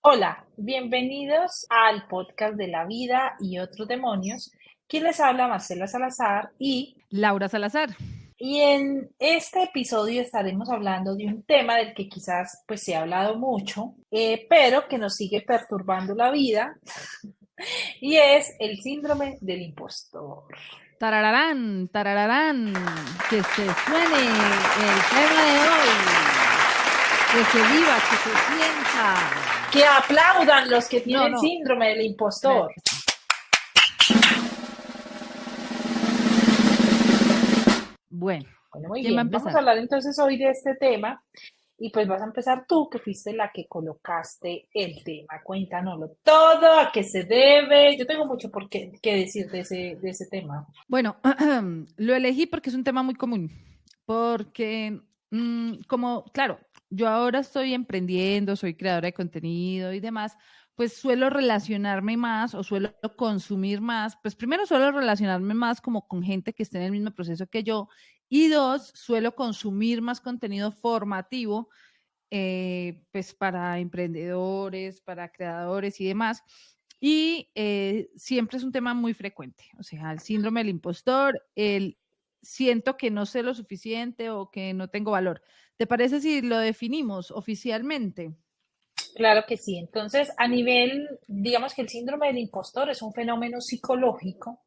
Hola, bienvenidos al podcast de la vida y otros demonios. Quien les habla, Marcela Salazar, Laura Salazar. y en este episodio estaremos hablando de un tema del que quizás pues se ha hablado mucho, pero que nos sigue perturbando la vida, y es el síndrome del impostor. Tarararán, tarararán. Que se suene el tema de hoy. Que se viva, que se sienta. Que aplaudan los que No, tienen no. síndrome del Espérate. impostor. Bueno, Bueno, muy ¿quién va a bien, vamos a empezar? hablar entonces hoy de este tema. Y pues vas a empezar tú, que fuiste la que colocaste el tema. Cuéntanoslo todo, a qué se debe. Yo tengo mucho por qué decir de ese tema. Bueno, lo elegí porque es un tema muy común. Porque, claro, yo ahora estoy emprendiendo, soy creadora de contenido y demás, pues suelo relacionarme más o suelo consumir más. Pues primero suelo relacionarme más como con gente que esté en el mismo proceso que yo. Y dos, suelo consumir más contenido formativo, pues para emprendedores, para creadores y demás. Y siempre es un tema muy frecuente, o sea, el síndrome del impostor, el siento que no sé lo suficiente o que no tengo valor. ¿Te parece si lo definimos oficialmente? Claro que sí. Entonces, a nivel, digamos que el síndrome del impostor es un fenómeno psicológico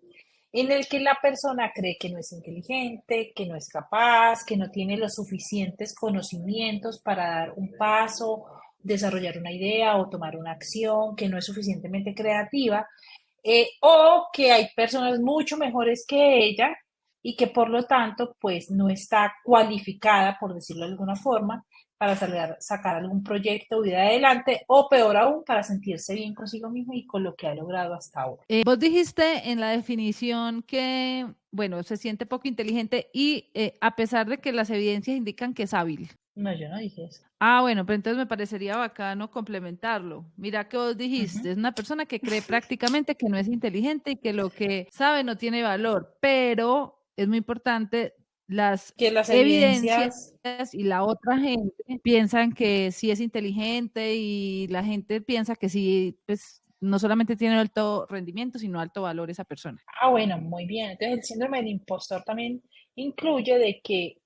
en el que la persona cree que no es inteligente, que no es capaz, que no tiene los suficientes conocimientos para dar un paso, desarrollar una idea o tomar una acción, que no es suficientemente creativa, o que hay personas mucho mejores que ella y que por lo tanto pues no está cualificada, por decirlo de alguna forma, para sacar algún proyecto o idea adelante, o peor aún, para sentirse bien consigo mismo y con lo que ha logrado hasta ahora. Vos dijiste en la definición que, bueno, se siente poco inteligente y a pesar de que las evidencias indican que es hábil. No, yo no dije eso. Ah, bueno, pero entonces me parecería bacano complementarlo. Mira que vos Ujú. dijiste, es una persona que cree prácticamente que no es inteligente y que lo que sabe no tiene valor, pero es muy importante, las Que las evidencias evidencias, y la otra gente piensan que sí es inteligente y la gente piensa que sí, pues no solamente tiene alto rendimiento, sino alto valor esa persona. bueno, muy bien. Entonces el síndrome del impostor también incluye de que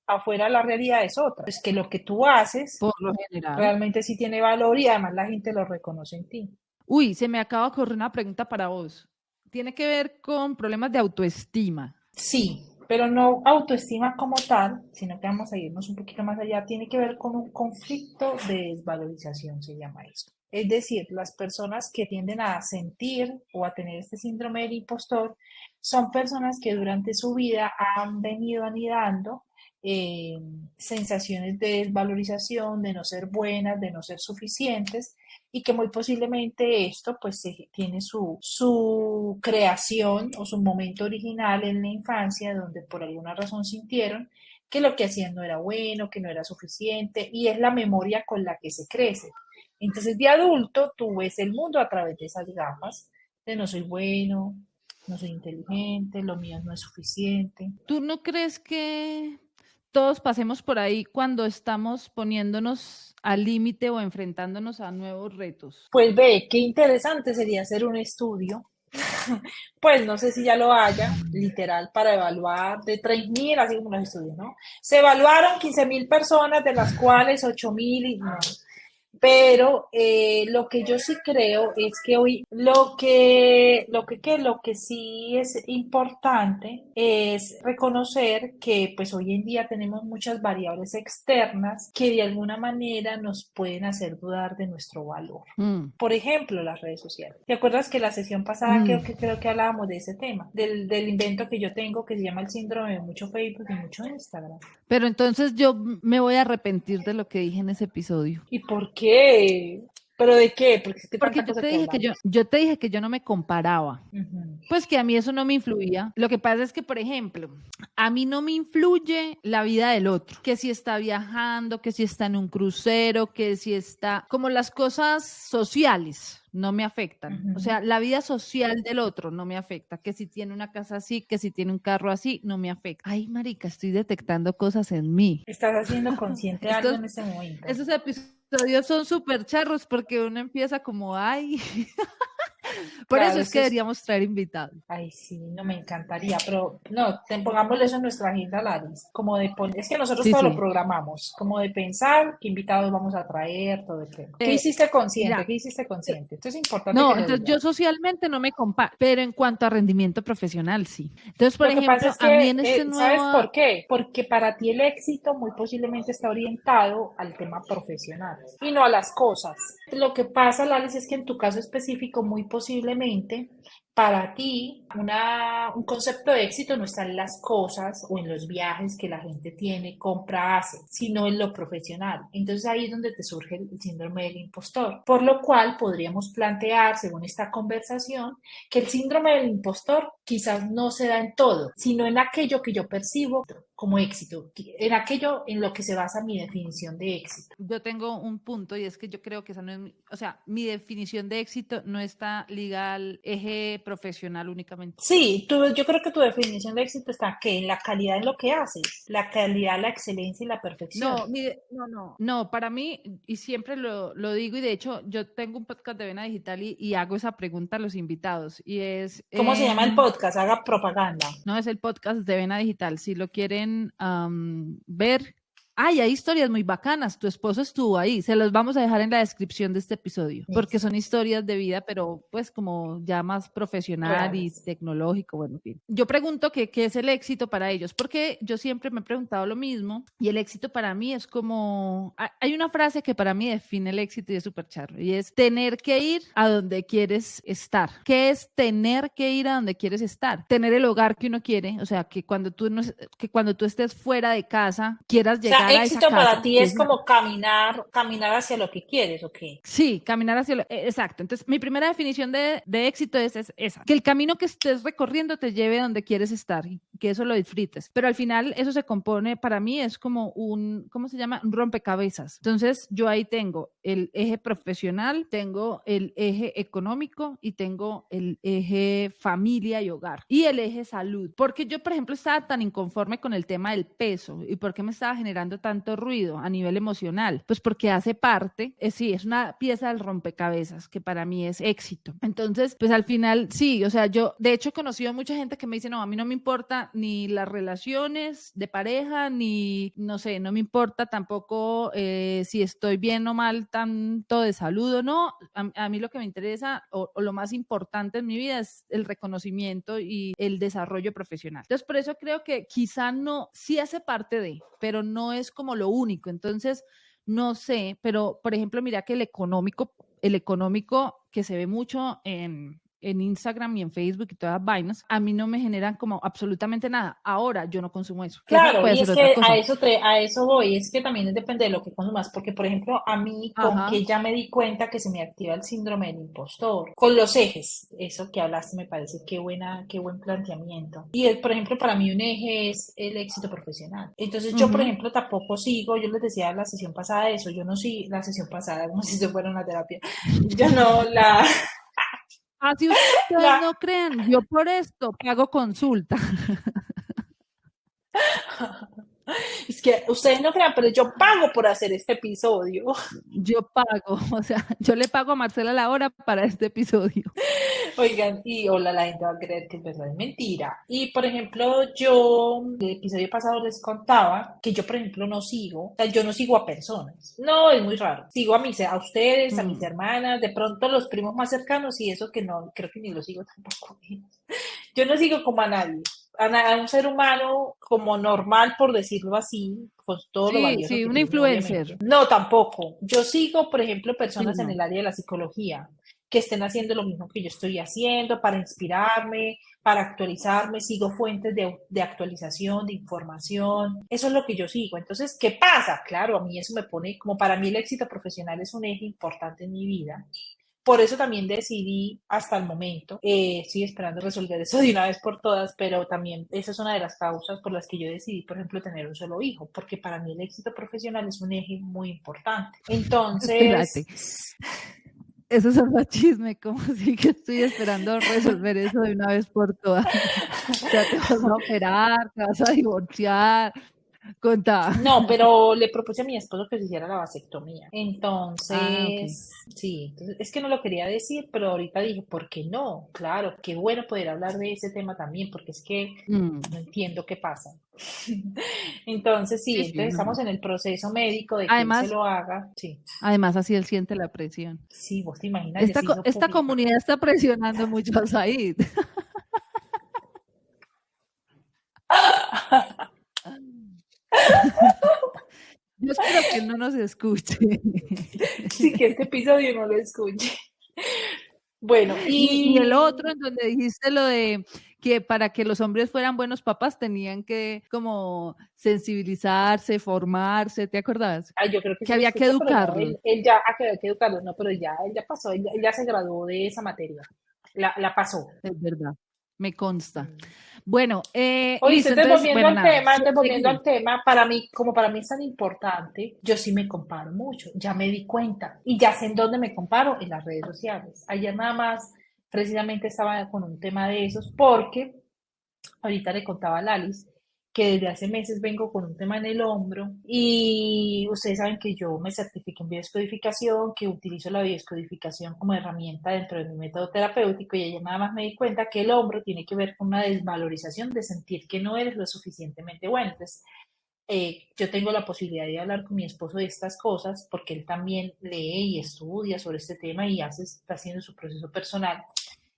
afuera la realidad es otra. Es que lo que tú haces Por lo general. realmente sí tiene valor y además la gente lo reconoce en ti. Uy, se me acaba de ocurrir una pregunta para vos. Tiene que ver con problemas de autoestima. Sí, pero no autoestima como tal, sino que vamos a irnos un poquito más allá. Tiene que ver con un conflicto de desvalorización, se llama eso. Es decir, las personas que tienden a sentir o a tener este síndrome del impostor son personas que durante su vida han venido anidando eh, sensaciones de desvalorización, de no ser buenas, de no ser suficientes, y que muy posiblemente esto pues tiene su creación o su momento original en la infancia, donde por alguna razón sintieron que lo que hacían no era bueno, que no era suficiente, y es la memoria con la que se crece. Entonces, de adulto, tú ves el mundo a través de esas gafas de no soy bueno, no soy inteligente, lo mío no es suficiente. ¿Tú no crees que todos pasemos por ahí cuando estamos poniéndonos al límite o enfrentándonos a nuevos retos? Pues ve, qué interesante sería hacer un estudio. Pues no sé si ya lo haya, literal, para evaluar de 3.000, así como los estudios, ¿no? Se evaluaron 15.000 personas, de las cuales 8.000, y no. Pero lo que yo sí creo es que hoy lo que sí es importante es reconocer que pues hoy en día tenemos muchas variables externas que de alguna manera nos pueden hacer dudar de nuestro valor. Mm, Por ejemplo, las redes sociales. ¿Te acuerdas que la sesión pasada mm. creo que hablábamos de ese tema, del invento que yo tengo que se llama el síndrome de mucho Facebook y mucho Instagram? Pero entonces yo me voy a arrepentir de lo que dije en ese episodio. ¿Y por qué? ¿Pero de qué? Porque es que Porque tanta yo cosa te que dije que hablamos. yo te dije que yo no me comparaba. Ujú. Pues que a mí eso no me influía. Lo que pasa es que, por ejemplo, a mí no me influye la vida del otro, que si está viajando, que si está en un crucero, que si está, como las cosas sociales no me afectan. O Ujú. sea, la vida social del otro no me afecta, que si tiene una casa así, que si tiene un carro así, no me afecta. Ay, marica, estoy detectando cosas en mí. Estás haciendo consciente de algo Estos, en este momento. estos episodios episodios son súper charros porque uno empieza como, ay, por eso Claro, es que eso es. deberíamos traer invitados. Ay, sí, no me encantaría, pero no, pongámosle eso en nuestra agenda, Laris, como de es que nosotros Sí, todo lo sí. programamos, como de pensar qué invitados vamos a traer, todo el tema. ¿Qué Eh, hiciste consciente? mira, ¿Qué hiciste consciente? Esto es importante que no, lo entonces digas. yo socialmente no me comparo, pero en cuanto a rendimiento profesional, sí. Entonces, por Lo que pasa ejemplo, es a mí que, en este ¿sabes nuevo, por qué? Porque para ti el éxito muy posiblemente está orientado al tema profesional y no a las cosas. Lo que pasa, Laris, es que en tu caso específico, muy posiblemente, para ti, un concepto de éxito no está en las cosas o en los viajes que la gente tiene, compra, hace, sino en lo profesional. Entonces ahí es donde te surge el síndrome del impostor. Por lo cual podríamos plantear, según esta conversación, que el síndrome del impostor quizás no se da en todo, sino en aquello que yo percibo como éxito, en aquello en lo que se basa mi definición de éxito. yo tengo un punto y es que yo creo que esa no es, o sea, mi definición de éxito no está ligada al eje profesional únicamente. Sí, yo creo que tu definición de éxito está que en la calidad en lo que haces, la calidad, la excelencia y la perfección. No, no, para mí, y siempre lo digo, y de hecho yo tengo un podcast de Vena Digital y hago esa pregunta a los invitados, y es, ¿Cómo se llama el podcast? Haga propaganda. no es el podcast de Vena Digital, si lo quieren ver, ay, hay historias muy bacanas, tu esposo estuvo ahí, se los vamos a dejar en la descripción de este episodio, porque Listo. son historias de vida, pero pues como ya más profesional y Reales. tecnológico, bueno, en fin. Yo pregunto qué es el éxito para ellos, porque yo siempre me he preguntado lo mismo, y el éxito para mí es como, hay una frase que para mí define el éxito y es súper charro, y es tener que ir a donde quieres estar. ¿Qué es tener que ir a donde quieres estar? Tener el hogar que uno quiere, o sea, que cuando tú, no, que cuando tú estés fuera de casa, quieras O sea, llegar a esa éxito para casa, ti que es es como caminar hacia lo que quieres, ¿ok? sí, caminar hacia lo, exacto. Entonces, mi primera definición de éxito es esa, que el camino que estés recorriendo te lleve a donde quieres estar y que eso lo disfrutes. Pero al final eso se compone, para mí es como un, ¿cómo se llama? Un rompecabezas. Entonces, yo ahí tengo el eje profesional, tengo el eje económico y tengo el eje familia y hogar y el eje salud. Porque yo, por ejemplo, estaba tan inconforme con el tema del peso y por qué me estaba generando tanto ruido a nivel emocional. Pues porque hace parte, sí, es una pieza del rompecabezas que para mí es éxito. Entonces, pues al final sí, o sea, yo de hecho he conocido mucha gente que me dice, no, a mí no me importa ni las relaciones de pareja, ni, no sé, no me importa tampoco si estoy bien o mal, tanto de salud o no. A mí lo que me interesa o lo más importante en mi vida es el reconocimiento y el desarrollo profesional. Entonces, por eso creo que quizá no, sí hace parte de, pero no es como lo único. Entonces, no sé, pero por ejemplo, mira que el económico que se ve mucho en Instagram y en Facebook y todas las vainas, a mí no me generan como absolutamente nada. Ahora yo no consumo eso, que esa Claro, puede y ser es otra que cosa. a eso voy, es que también depende de lo que consumas, porque por ejemplo, a mí con Ajá. que ya me di cuenta que se me activa el síndrome del impostor, con los ejes, eso que hablaste me parece qué buen planteamiento. Y por ejemplo, para mí un eje es el éxito profesional. Entonces yo, por Uh-huh. ejemplo, tampoco sigo, yo les decía en la sesión pasada eso, yo no sigo la sesión pasada, como si eso fuera una terapia, yo no Así ustedes la, no crean, yo por esto pago consulta. es que ustedes no crean, pero yo pago por hacer este episodio. Yo pago, o sea, yo le pago a Marcela la hora para este episodio. Oigan, y hola, la gente va a creer que es verdad, es mentira. Y por ejemplo, yo, el episodio pasado les contaba que yo, por ejemplo, no sigo, o sea, yo no sigo a personas. No, es muy raro. Sigo a ustedes, a mis Mm. hermanas, de pronto los primos más cercanos y eso que no, creo que ni los sigo tampoco. Yo no sigo como a nadie. A un ser humano como normal, por decirlo así, con todo lo Sí, valioso sí, que una tiene, influencer. obviamente. No, tampoco. Yo sigo, por ejemplo, Sí, personas en no. el área de la psicología que estén haciendo lo mismo que yo estoy haciendo para inspirarme, para actualizarme, sigo fuentes de actualización, de información, eso es lo que yo sigo. Entonces, ¿qué pasa? Claro, a mí eso me pone, como para mí el éxito profesional es un eje importante en mi vida. Por eso también decidí hasta el momento, estoy esperando resolver eso de una vez por todas, pero también esa es una de las causas por las que yo decidí, por ejemplo, tener un solo hijo, porque para mí el éxito profesional es un eje muy importante. Espérate. Entonces, Eso es un chisme, como así que estoy esperando resolver eso de una vez por todas. O sea, te vas a operar, te vas a divorciar. Contá. No, pero le propuse a mi esposo que se hiciera la vasectomía. Ah, ok. Entonces, sí, entonces, es que no lo quería decir, pero ahorita dije, ¿por qué no? Claro, qué bueno poder hablar de ese tema también, porque es que Mm, no entiendo qué pasa. Entonces, sí, sí, sí, entonces no. estamos en el proceso médico de que él se Además, lo haga. Sí, además así él siente la presión. sí, vos te imaginas, ya se hizo Esta pública. comunidad está presionando mucho a Said. Yo espero que él no nos escuche. Sí, que este episodio no lo escuche. Bueno, Y el y otro en donde dijiste lo de que para que los hombres fueran buenos papás tenían que como sensibilizarse, formarse, ¿te acordás? yo creo que Que sí lo había que escuché, pero no, educarlos, él ya, que había que educarlo, no, pero ya, él ya pasó, él ya se graduó de esa materia, la pasó. es verdad, me consta. Mm. Bueno, Oíste, listo, entonces, bueno, nada, volviendo seguimos. al tema, para mí, como para mí es tan importante, yo sí me comparo mucho, ya me di cuenta, y ya sé en dónde me comparo, en las redes sociales. Ayer nada más, precisamente estaba con un tema de esos, porque ahorita le contaba a Lalis que desde hace meses vengo con un tema en el hombro y ustedes saben que yo me certifiqué en biodescodificación, que utilizo la biodescodificación como herramienta dentro de mi método terapéutico y ayer nada más me di cuenta que el hombro tiene que ver con una desvalorización de sentir que no eres lo suficientemente bueno. Entonces, yo tengo la posibilidad de hablar con mi esposo de estas cosas porque él también lee y estudia sobre este tema y está haciendo su proceso personal.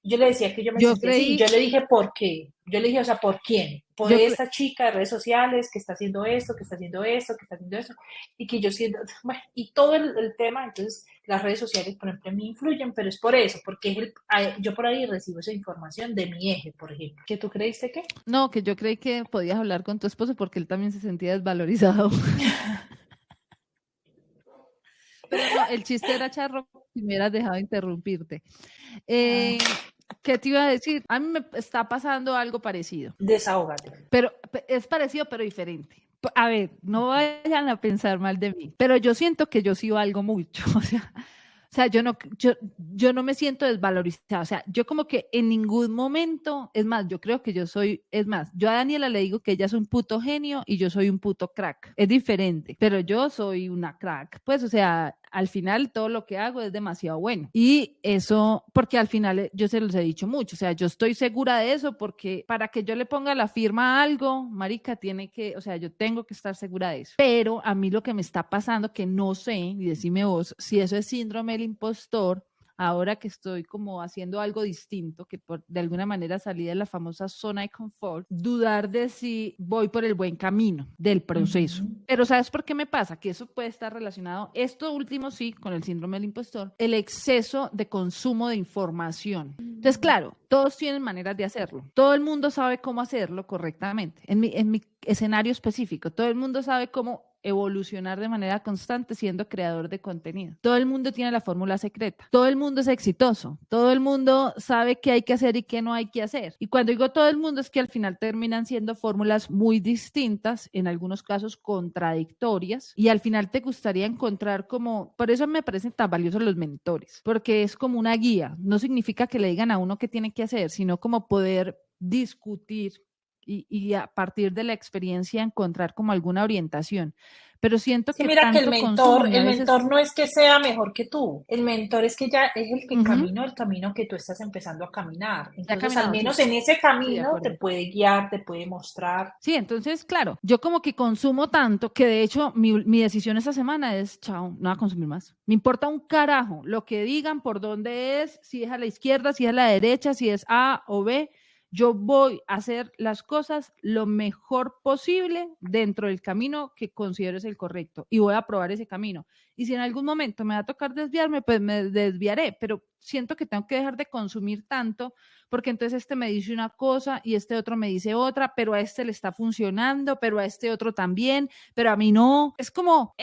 Yo le decía que yo me Yo sentía así. Yo creí, le dije, ¿por qué? Yo le dije, o sea, ¿por quién? Por yo cre- esta chica de redes sociales que está haciendo esto, que está haciendo esto, que está haciendo esto. Y que yo siento, bueno, y todo el tema, entonces, las redes sociales, por ejemplo, me influyen, pero es por eso, porque yo por ahí recibo esa información de mi eje, por ejemplo. ¿Que tú creíste que? no, que yo creí que podías hablar con tu esposo porque él también se sentía desvalorizado. Pero no, el chiste era charro, si me hubieras dejado interrumpirte. Ah, Eh, ¿Qué te iba a decir? A mí me está pasando algo parecido, desahógate. pero es parecido pero diferente. A ver, no vayan a pensar mal de mí, pero yo siento que yo sí valgo mucho, o sea, yo no me siento desvalorizada, o sea, yo como que en ningún momento, es más, yo creo que yo soy, es más, yo a Daniela le digo que ella es un puto genio y yo soy un puto crack, es diferente, pero yo soy una crack, pues, o sea, al final todo lo que hago es demasiado bueno. Y eso, porque al final yo se los he dicho mucho, o sea, yo estoy segura de eso porque para que yo le ponga la firma a algo, marica, tiene que, o sea, yo tengo que estar segura de eso. Pero a mí lo que me está pasando, que no sé, y decime vos, si eso es síndrome del impostor, ahora que estoy como haciendo algo distinto, que de alguna manera salí de la famosa zona de confort, dudar de si voy por el buen camino del proceso. Ujú. Pero ¿sabes por qué me pasa? Que eso puede estar relacionado, esto último sí, con el síndrome del impostor, el exceso de consumo de información. Entonces, claro, todos tienen maneras de hacerlo. Todo el mundo sabe cómo hacerlo correctamente. En mi escenario específico, todo el mundo sabe cómo evolucionar de manera constante siendo creador de contenido. Todo el mundo tiene la fórmula secreta. Todo el mundo es exitoso. Todo el mundo sabe qué hay que hacer y qué no hay que hacer. Y cuando digo todo el mundo es que al final terminan siendo fórmulas muy distintas, en algunos casos contradictorias, y al final te gustaría encontrar como, por eso me parecen tan valiosos los mentores, porque es como una guía. No significa que le digan a uno qué tiene que hacer, sino como poder discutir y a partir de la experiencia encontrar como alguna orientación. Pero siento Es que que mira que tanto consumo a mí a el veces... mentor no es que sea mejor que tú, el mentor es que ya es el que Ujú, caminó el camino que tú estás empezando a caminar. ya he Entonces, al caminado, menos sí, en ese sí, de camino te acuerdo. puede guiar, te puede mostrar. Sí, entonces, claro, yo como que consumo tanto que de hecho mi decisión esta semana es, chao, no voy a consumir más. Me importa un carajo lo que digan, por dónde es, si es a la izquierda, si es a la derecha, si es A o B. Yo voy a hacer las cosas lo mejor posible dentro del camino que considero es el correcto y voy a probar ese camino. Y si en algún momento me va a tocar desviarme, pues me desviaré, pero siento que tengo que dejar de consumir tanto porque entonces este me dice una cosa y este otro me dice otra, pero a este le está funcionando, pero a este otro también, pero a mí no. Es como,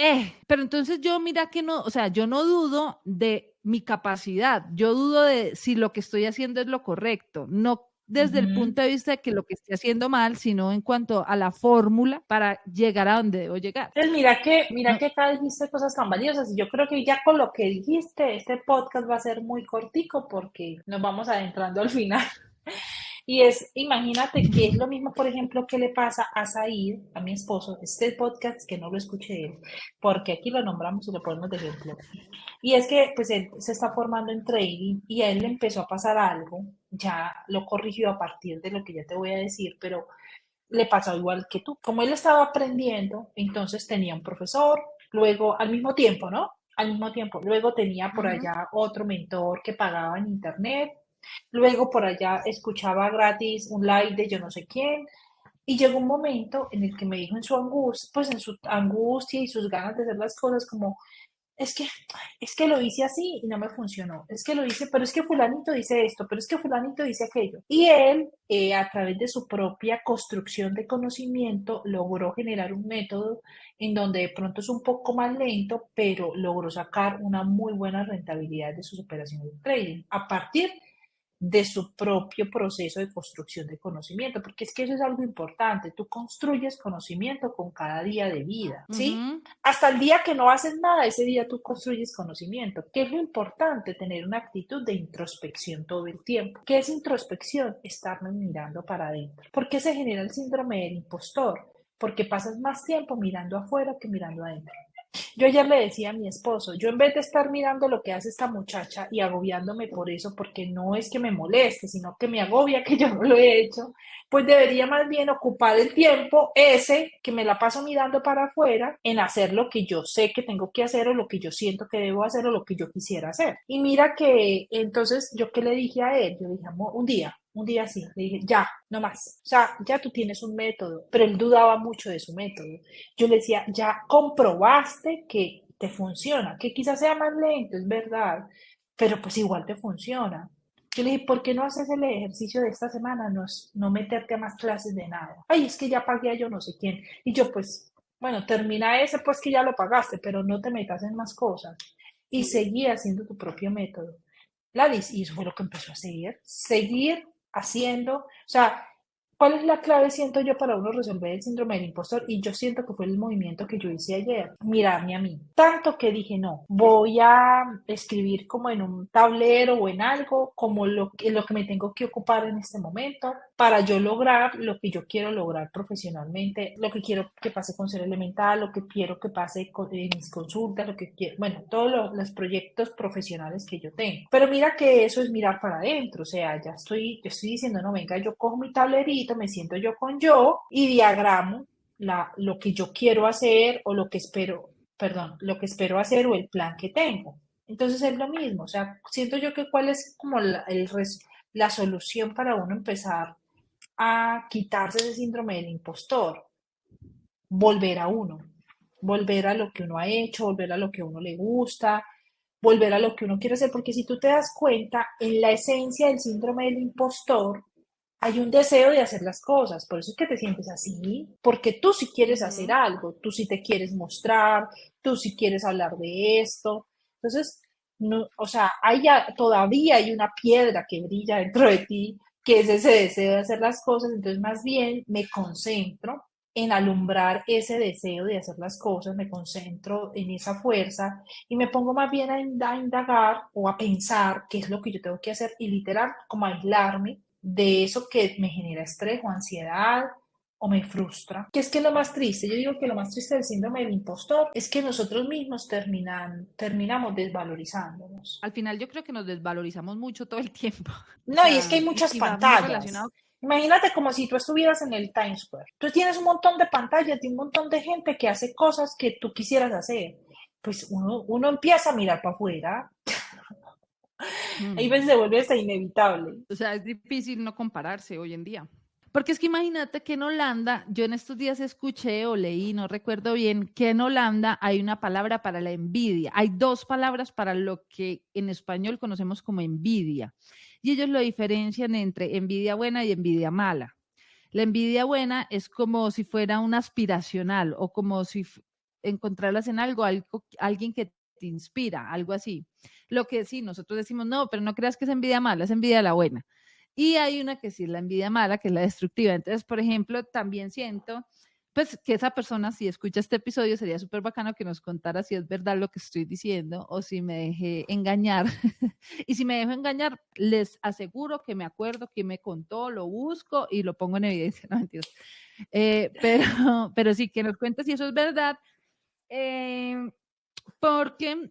pero entonces yo mira que no, o sea, yo no dudo de mi capacidad, yo dudo de si lo que estoy haciendo es lo correcto, no desde el Ujú. punto de vista de que lo que esté haciendo mal, sino en cuanto a la fórmula para llegar a donde debo llegar. Entonces, mira No, que acá dijiste cosas tan valiosas y yo creo que ya con lo que dijiste, este podcast va a ser muy cortico porque nos vamos adentrando al final. Y es, imagínate que es lo mismo, por ejemplo, que le pasa a Said, a mi esposo, este podcast que no lo escuché él, porque aquí lo nombramos y lo ponemos de ejemplo. Y es que pues él se está formando en trading y a él le empezó a pasar algo, ya lo corrigió a partir de lo que ya te voy a decir, pero le pasó igual que tú. Como él estaba aprendiendo, entonces tenía un profesor, luego al mismo tiempo, ¿no? Al mismo tiempo, luego tenía por Ujú. allá otro mentor que pagaba en internet, luego por allá escuchaba gratis un live de yo no sé quién, y llegó un momento en el que me dijo en su angustia, pues en su angustia y sus ganas de hacer las cosas como, es que, es que lo hice así y no me funcionó. Es que lo hice, pero es que fulanito dice esto, pero es que fulanito dice aquello. Y él, a través de su propia construcción de conocimiento, logró generar un método en donde de pronto es un poco más lento, pero logró sacar una muy buena rentabilidad de sus operaciones de trading a partir de su propio proceso de construcción de conocimiento, porque es que eso es algo importante, tú construyes conocimiento con cada día de vida, ¿sí? Ujú. Hasta el día que no haces nada, ese día tú construyes conocimiento. ¿Qué es lo importante? Tener una actitud de introspección todo el tiempo. ¿Qué es introspección? Estarnos mirando para adentro. ¿Por qué se genera el síndrome del impostor? Porque pasas más tiempo mirando afuera que mirando adentro. Yo ayer le decía a mi esposo, yo en vez de estar mirando lo que hace esta muchacha y agobiándome por eso, porque no es que me moleste, sino que me agobia que yo no lo he hecho, pues debería más bien ocupar el tiempo ese que me la paso mirando para afuera en hacer lo que yo sé que tengo que hacer o lo que yo siento que debo hacer o lo que yo quisiera hacer. Y mira que entonces yo qué le dije a él, yo dije, amor, un día sí, le dije, ya, no más. O sea, ya tú tienes un método, pero él dudaba mucho de su método. Yo le decía, ya comprobaste que te funciona, que quizás sea más lento, es verdad, pero pues igual te funciona. Yo le dije, ¿por qué no haces el ejercicio de esta semana? No, no meterte a más clases de nada. Ay, es que ya pagué a yo no sé quién. Y yo, pues, bueno, termina ese, pues que ya lo pagaste, pero no te metas en más cosas. Y seguí haciendo tu propio método. Gladys, y eso fue lo que empezó a seguir haciendo, o sea, ¿cuál es la clave, siento yo, para uno resolver el síndrome del impostor? Y yo siento que fue el movimiento que yo hice ayer, mirarme a mí. Tanto que dije, no, voy a escribir como en un tablero o en algo, como lo que me tengo que ocupar en este momento, para yo lograr lo que yo quiero lograr profesionalmente, lo que quiero que pase con Ser Elemental, lo que quiero que pase en mis consultas, lo que quiero, bueno, todos los proyectos profesionales que yo tengo. Pero mira que eso es mirar para adentro, o sea, yo estoy diciendo, no, venga, yo cojo mi tablerito, me siento yo con yo y diagramo lo que yo quiero hacer o lo que espero, perdón, lo que espero hacer o el plan que tengo. Entonces es lo mismo, o sea, siento yo que cuál es como la solución para uno empezar a quitarse ese síndrome del impostor, volver a uno, volver a lo que uno ha hecho, volver a lo que a uno le gusta, volver a lo que uno quiere hacer, porque si tú te das cuenta, en la esencia del síndrome del impostor hay un deseo de hacer las cosas, por eso es que te sientes así, porque tú sí quieres hacer Ujú. algo, tú sí te quieres mostrar, tú sí quieres hablar de esto, entonces, no, o sea, todavía hay una piedra que brilla dentro de ti, que es ese deseo de hacer las cosas, entonces más bien me concentro en alumbrar ese deseo de hacer las cosas, me concentro en esa fuerza y me pongo más bien a indagar o a pensar qué es lo que yo tengo que hacer y literal como a aislarme de eso que me genera estrés o ansiedad o me frustra. ¿Qué es que es lo más triste? Yo digo que lo más triste del síndrome del impostor es que nosotros mismos terminamos desvalorizándonos. Al final yo creo que nos desvalorizamos mucho todo el tiempo. O No, y es que sea, hay muchas y va muy relacionado. pantallas. Imagínate como si tú estuvieras en el Times Square. Tú tienes un montón de pantallas y un montón de gente que hace cosas que tú quisieras hacer. Pues uno empieza a mirar para afuera. Ahí veces se Mm. vuelve hasta inevitable. O sea, es difícil no compararse hoy en día. Porque es que imagínate que en Holanda, yo en estos días escuché o leí, no recuerdo bien, que en Holanda hay una palabra para la envidia. Hay dos palabras para lo que en español conocemos como envidia. Y ellos lo diferencian entre envidia buena y envidia mala. La envidia buena es como si fuera un aspiracional o como si encontrarlas en algo, alguien que te inspira, algo así. Lo que sí, nosotros decimos, no, pero no creas que es envidia mala, es envidia la buena. Y hay una que sí es la envidia mala, que es la destructiva. Entonces, por ejemplo, también siento, pues que esa persona, si escucha este episodio, sería súper bacano que nos contara si es verdad lo que estoy diciendo o si me dejé engañar. Y si me dejo engañar, les aseguro que me acuerdo quién me contó, lo busco y lo pongo en evidencia. No, mentiras. Pero sí, que nos cuente si eso es verdad. Eh, porque,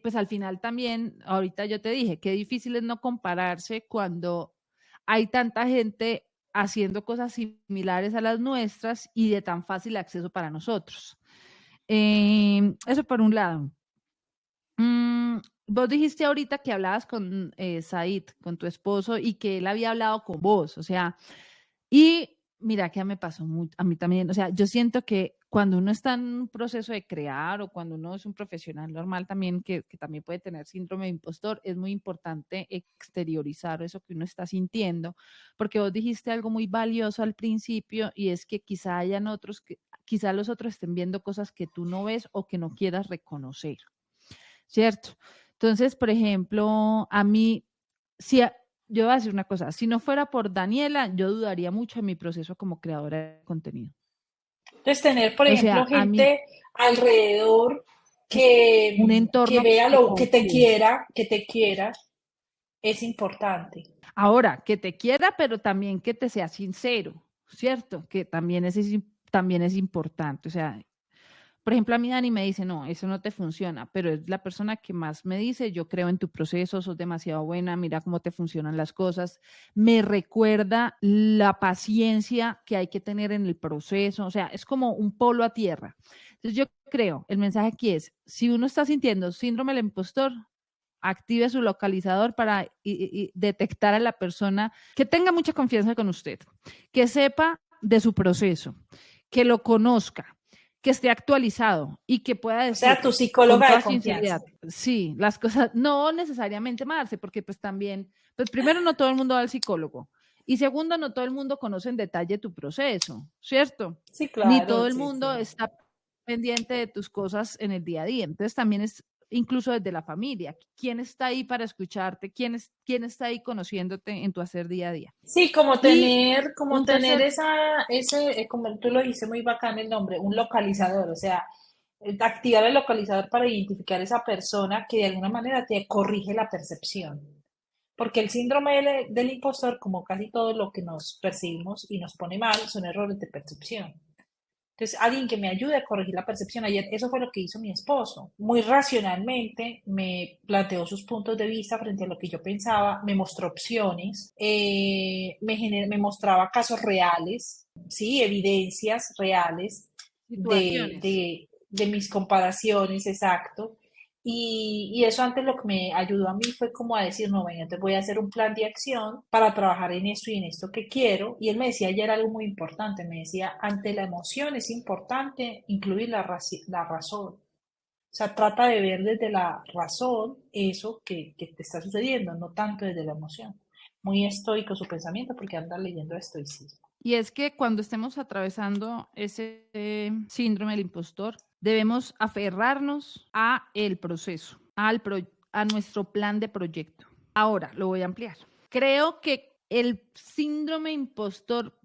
pues al final también, ahorita yo te dije, qué difícil es no compararse cuando hay tanta gente haciendo cosas similares a las nuestras y de tan fácil acceso para nosotros. Eso por un lado. Vos dijiste ahorita que hablabas con Said, con tu esposo, y que él había hablado con vos, o sea, y mira que me pasó a mí también, o sea, yo siento que cuando uno está en un proceso de crear o cuando uno es un profesional normal también, que también puede tener síndrome de impostor, es muy importante exteriorizar eso que uno está sintiendo, porque vos dijiste algo muy valioso al principio y es que quizá hayan otros que, quizá los otros estén viendo cosas que tú no ves o que no quieras reconocer, ¿cierto? Entonces, por ejemplo, a mí, si yo voy a decir una cosa, si no fuera por Daniela, yo dudaría mucho en mi proceso como creadora de contenido. Entonces, tener, por O ejemplo, sea, a mí, gente alrededor un que entorno que vea te lo confíe. que te quiera, es importante. Ahora, que te quiera, pero también que te sea sincero, ¿cierto? Que también es importante. O sea, por ejemplo, a mí Dani me dice, no, eso no te funciona, pero es la persona que más me dice, yo creo en tu proceso, sos demasiado buena, mira cómo te funcionan las cosas. Me recuerda la paciencia que hay que tener en el proceso, o sea, es como un polo a tierra. Entonces yo creo, el mensaje aquí es, si uno está sintiendo síndrome del impostor, active su localizador para y detectar a la persona que tenga mucha confianza con usted, que sepa de su proceso, que lo conozca, que esté actualizado y que pueda O sea, decir tu con psicóloga toda de confianza. sinceridad, sí, las cosas, no necesariamente Marce, porque pues también, pues primero no todo el mundo va al psicólogo y segundo no todo el mundo conoce en detalle tu proceso, ¿cierto? Sí, Ni claro, todo el sí, mundo sí. está pendiente de tus cosas en el día a día. Entonces también es incluso desde la familia. ¿Quién está ahí para escucharte? ¿Quién está ahí conociéndote en tu hacer día a día? Sí, Y como un tener tercer, como tú lo dices muy bacán el nombre, un localizador, o sea, activar el localizador para identificar esa persona que de alguna manera te corrige la percepción. Porque el síndrome del impostor, como casi todo lo que nos percibimos y nos pone mal, son errores de percepción. Entonces, alguien que me ayude a corregir la percepción. Ayer, eso fue lo que hizo mi esposo. Muy racionalmente me planteó sus puntos de vista frente a lo que yo pensaba, me mostró opciones, me mostraba casos reales, sí, evidencias reales situaciones. de mis comparaciones, exacto. Y eso antes lo que me ayudó a mí fue como a decir, no, venga, te voy a hacer un plan de acción para trabajar en esto y en esto que quiero. Y él me decía ayer algo muy importante, me decía, ante la emoción es importante incluir la razón. O sea, trata de ver desde la razón eso que te está sucediendo, no tanto desde la emoción. Muy estoico su pensamiento porque anda leyendo estoicismo. Y es que cuando estemos atravesando ese síndrome del impostor, debemos aferrarnos a el proceso, a nuestro plan de proyecto. Ahora lo voy a ampliar. Creo que el síndrome impostor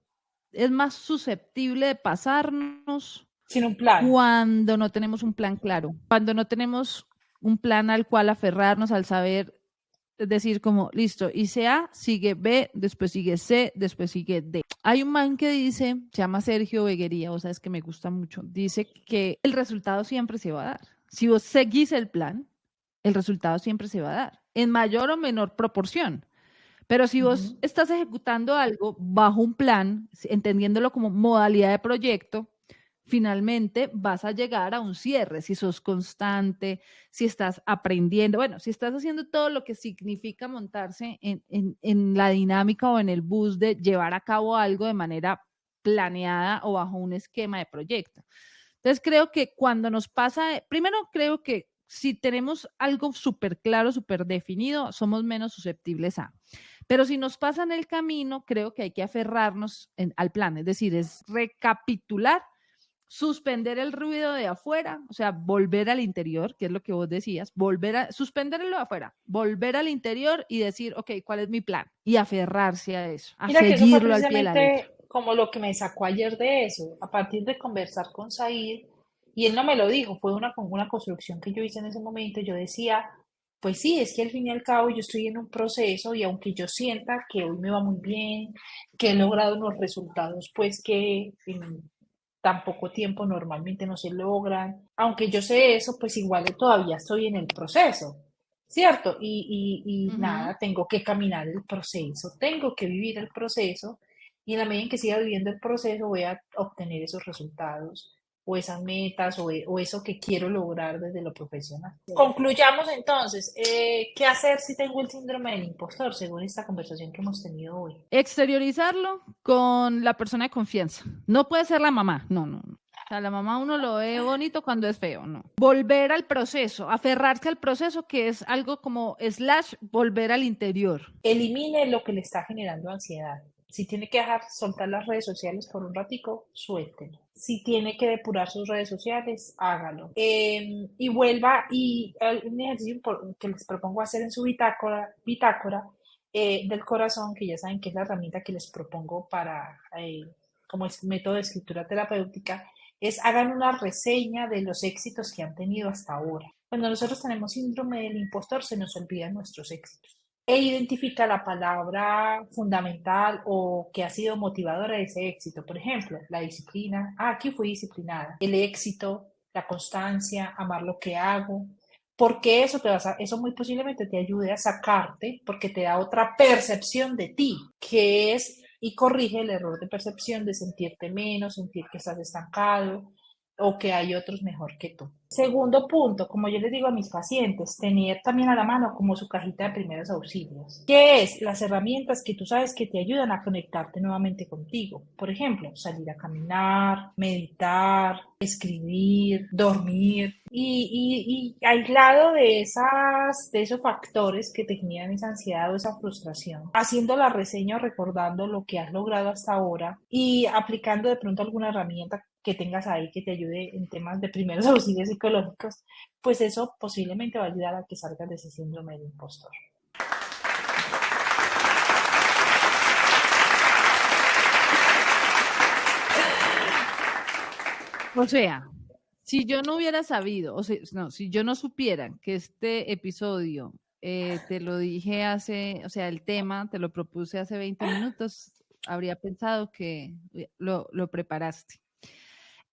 es más susceptible de pasarnos Sin un plan. cuando no tenemos un plan claro, cuando no tenemos un plan al cual aferrarnos, al saber, es decir, como, listo, hice A, sigue B, después sigue C, después sigue D. Hay un man que dice, se llama Sergio Beguería, o sea, es que me gusta mucho, dice que el resultado siempre se va a dar. Si vos seguís el plan, el resultado siempre se va a dar, en mayor o menor proporción. Pero si vos Ujú. estás ejecutando algo bajo un plan, entendiéndolo como modalidad de proyecto, finalmente vas a llegar a un cierre, si sos constante, si estás aprendiendo, bueno, si estás haciendo todo lo que significa montarse en la dinámica o en el bus de llevar a cabo algo de manera planeada o bajo un esquema de proyecto. Entonces creo que cuando nos pasa, primero creo que si tenemos algo súper claro, súper definido, somos menos susceptibles a. Pero si nos pasa en el camino, creo que hay que aferrarnos al plan, es decir, es recapitular, suspender el ruido de afuera, o sea, volver al interior, que es lo que vos decías, suspenderlo de afuera, volver al interior y decir, ok, ¿cuál es mi plan? Y aferrarse a eso, a Mira que eso fue seguirlo al pie de la precisamente letra. como lo que me sacó ayer de eso, a partir de conversar con Said, y él no me lo dijo, fue una construcción que yo hice en ese momento, yo decía, pues sí, es que al fin y al cabo yo estoy en un proceso y aunque yo sienta que hoy me va muy bien, que he logrado unos resultados, pues que en tan poco tiempo normalmente no se logran, aunque yo sé eso, pues igual todavía estoy en el proceso. ¿Cierto? Y Ujú. nada, tengo que caminar el proceso, tengo que vivir el proceso y en la medida en que siga viviendo el proceso voy a obtener esos resultados o esas metas o eso que quiero lograr desde lo profesional. Concluyamos entonces, ¿qué hacer si tengo el síndrome del impostor según esta conversación que hemos tenido hoy? Exteriorizarlo con la persona de confianza. No puede ser la mamá, no, no, no. O sea, la mamá uno lo ve bonito cuando es feo, no. Volver al proceso, aferrarse al proceso, que es algo como slash volver al interior. Elimine lo que le está generando ansiedad. Si tiene que dejar soltar las redes sociales por un ratico, suéltelo. Si tiene que depurar sus redes sociales, hágalo. Y vuelva y un ejercicio que les propongo hacer en su bitácora del corazón, que ya saben que es la herramienta que les propongo para, como es método de escritura terapéutica, es hagan una reseña de los éxitos que han tenido hasta ahora. Cuando nosotros tenemos síndrome del impostor, se nos olvidan nuestros éxitos e identifica la palabra fundamental o que ha sido motivadora de ese éxito. Por ejemplo, la disciplina. Ah, aquí fui disciplinada. El éxito, la constancia, amar lo que hago. Porque eso muy posiblemente te ayude a sacarte, porque te da otra percepción de ti, que es y corrige el error de percepción de sentirte menos, sentir que estás estancado o que hay otros mejor que tú. Segundo punto, como yo les digo a mis pacientes, tener también a la mano como su cajita de primeros auxilios. ¿Qué es? Las herramientas que tú sabes que te ayudan a conectarte nuevamente contigo. Por ejemplo, salir a caminar, meditar, escribir, dormir. Y aislado de esos factores que te generan esa ansiedad o esa frustración, haciendo la reseña o recordando lo que has logrado hasta ahora y aplicando de pronto alguna herramienta que tengas ahí que te ayude en temas de primeros auxilios psicológicos, pues eso posiblemente va a ayudar a que salgas de ese síndrome del impostor. O sea, si yo no hubiera sabido, o sea, no, si yo no supiera que este episodio te lo dije hace, o sea, el tema te lo propuse hace 20 minutos, habría pensado que lo preparaste.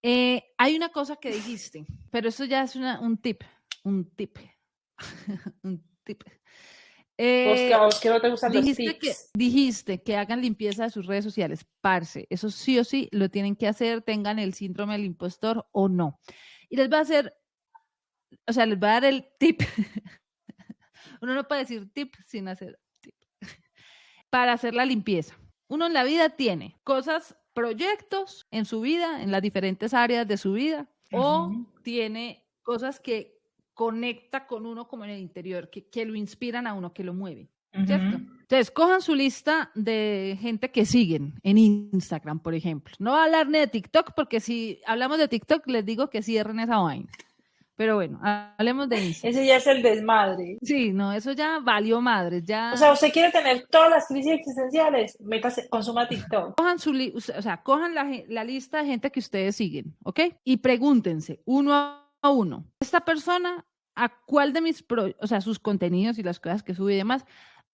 Hay una cosa que dijiste, pero eso ya es un tip, un tip, un tip. ¿A vos que no te gustan los tips? Dijiste que hagan limpieza de sus redes sociales. Parce, eso sí o sí lo tienen que hacer, tengan el síndrome del impostor o no. Y les va a hacer, o sea, les va a dar el tip. Uno no puede decir tip sin hacer tip. Para hacer la limpieza. Uno en la vida tiene cosas, proyectos en su vida, en las diferentes áreas de su vida, o tiene cosas que conecta con uno como en el interior, que lo inspiran a uno, que lo mueven, ¿cierto? Entonces, cojan su lista de gente que siguen en Instagram, por ejemplo. No voy a hablar ni de TikTok, porque si hablamos de TikTok, les digo que cierren esa vaina. Pero bueno, hablemos de Instagram. Ese ya es el desmadre. Sí, no, eso ya valió madre, O sea, ya. usted quiere tener todas las crisis existenciales, métase, consuma TikTok. Cojan o sea, cojan la lista de gente que ustedes siguen, ¿ok? Y pregúntense uno a uno, esta persona, ¿a cuál de o sea, sus contenidos y las cosas que sube y demás,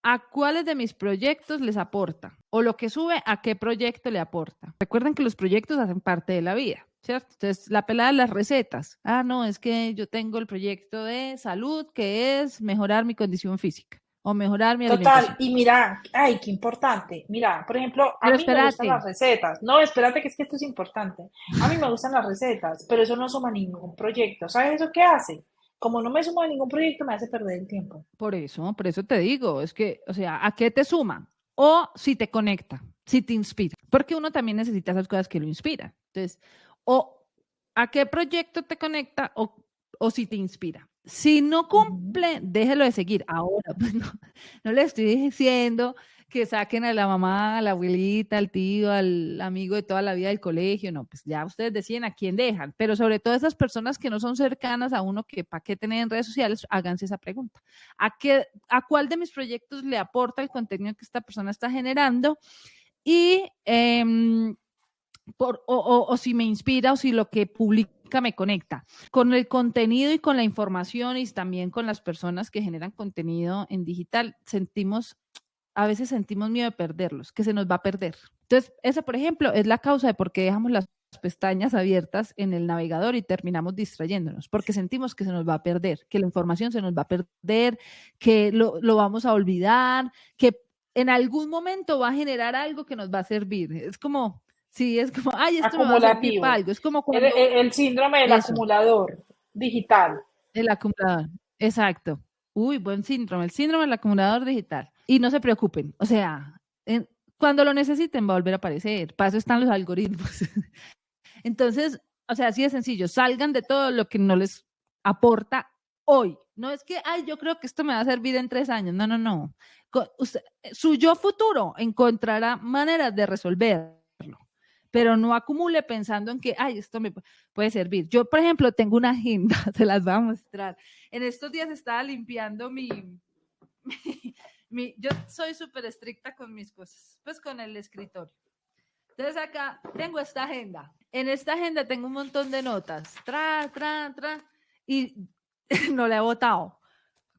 a cuáles de mis proyectos les aporta? O lo que sube, ¿a qué proyecto le aporta? Recuerden que los proyectos hacen parte de la vida, ¿cierto? Entonces, la pelada de las recetas. Ah, no, es que yo tengo el proyecto de salud que es mejorar mi condición física o mejorar mi Total, alimentación. y mira, ay, qué importante. Mira, por ejemplo, a Pero mí me gustan espérate, las recetas. No, espérate, que es que esto es importante. A mí me gustan las recetas, pero eso no suma ningún proyecto. ¿Sabes eso qué hace? Como no me suma a ningún proyecto, me hace perder el tiempo. por eso te digo, es que, o sea, ¿a qué te suma? O si te conecta, si te inspira, porque uno también necesita esas cosas que lo inspiran. Entonces, o a qué proyecto te conecta o si te inspira. Si no Ujú. cumple, déjelo de seguir. Ahora, pues no, no le estoy diciendo que saquen a la mamá, a la abuelita, al tío, al amigo de toda la vida del colegio, no, pues ya ustedes deciden a quién dejan, pero sobre todo esas personas que no son cercanas a uno, que para qué tener en redes sociales, háganse esa pregunta. ¿A cuál de mis proyectos le aporta el contenido que esta persona está generando? y o si me inspira o si lo que publica me conecta. Con el contenido y con la información y también con las personas que generan contenido en digital, a veces sentimos miedo de perderlos, que se nos va a perder. Entonces, esa, por ejemplo, es la causa de por qué dejamos las pestañas abiertas en el navegador y terminamos distrayéndonos, porque sentimos que se nos va a perder, que la información se nos va a perder, que lo vamos a olvidar, que en algún momento va a generar algo que nos va a servir. Es como, sí, es como, ay, esto me va a servir para Acumulativo. algo. Es como El, cuando, el- el síndrome del eso, acumulador digital. el acumulador. Exacto. Uy, buen síndrome, el síndrome del acumulador digital. Y no se preocupen, o sea, cuando lo necesiten va a volver a aparecer. Para eso están los algoritmos. Entonces, o sea, así de sencillo, salgan de todo lo que no les aporta hoy. No es que, ay, yo creo que esto me va a servir en 3 años. No, no, no. Su yo futuro encontrará maneras de resolverlo, pero no acumule pensando en que, ay, esto me puede servir. Yo, por ejemplo, tengo una agenda, se las voy a mostrar. En estos días estaba limpiando yo soy súper estricta con mis cosas, pues con el escritorio. Entonces acá tengo esta agenda. En esta agenda tengo un montón de notas, y no la he botado.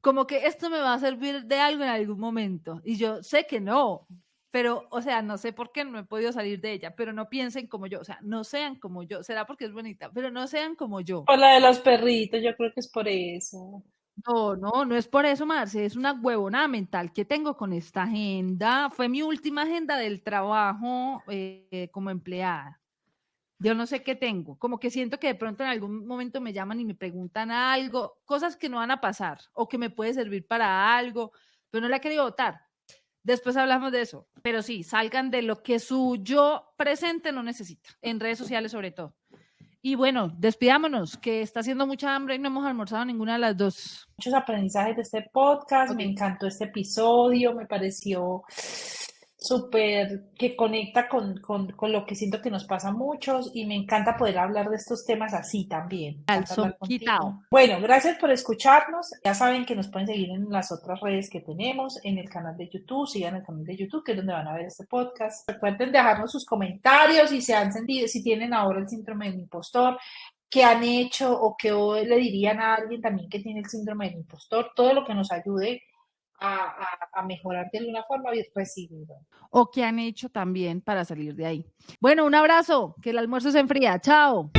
Como que esto me va a servir de algo en algún momento. Y yo sé que no, pero, o sea, no sé por qué no he podido salir de ella, pero no piensen como yo, o sea, no sean como yo. Será porque es bonita, pero no sean como yo. Por la de los perritos, yo creo que es por eso. No, no, no es por eso, Marce, es una huevonada mental que tengo con esta agenda. Fue mi última agenda del trabajo como empleada. Yo no sé qué tengo, como que siento que de pronto en algún momento me llaman y me preguntan algo, cosas que no van a pasar o que me puede servir para algo, pero no la he querido votar. Después hablamos de eso, pero sí, salgan de lo que su yo presente no necesita, en redes sociales sobre todo. Y bueno, despidámonos, que está haciendo mucha hambre y no hemos almorzado ninguna de las dos. Muchos aprendizajes de este podcast, me Ok. encantó este episodio, me pareció súper que conecta con lo que siento que nos pasa a muchos y me encanta poder hablar de estos temas así también. Me Al encanta son hablar contigo. quitado. Bueno, gracias por escucharnos. Ya saben que nos pueden seguir en las otras redes que tenemos, en el canal de YouTube, sigan el canal de YouTube, que es donde van a ver este podcast. Recuerden dejarnos sus comentarios si se han sentido, si tienen ahora el síndrome del impostor, qué han hecho o qué le dirían a alguien también que tiene el síndrome del impostor, todo lo que nos ayude a mejorar de alguna forma y recibirlo. O qué han hecho también para salir de ahí. Bueno, un abrazo, que el almuerzo se enfría. Chao.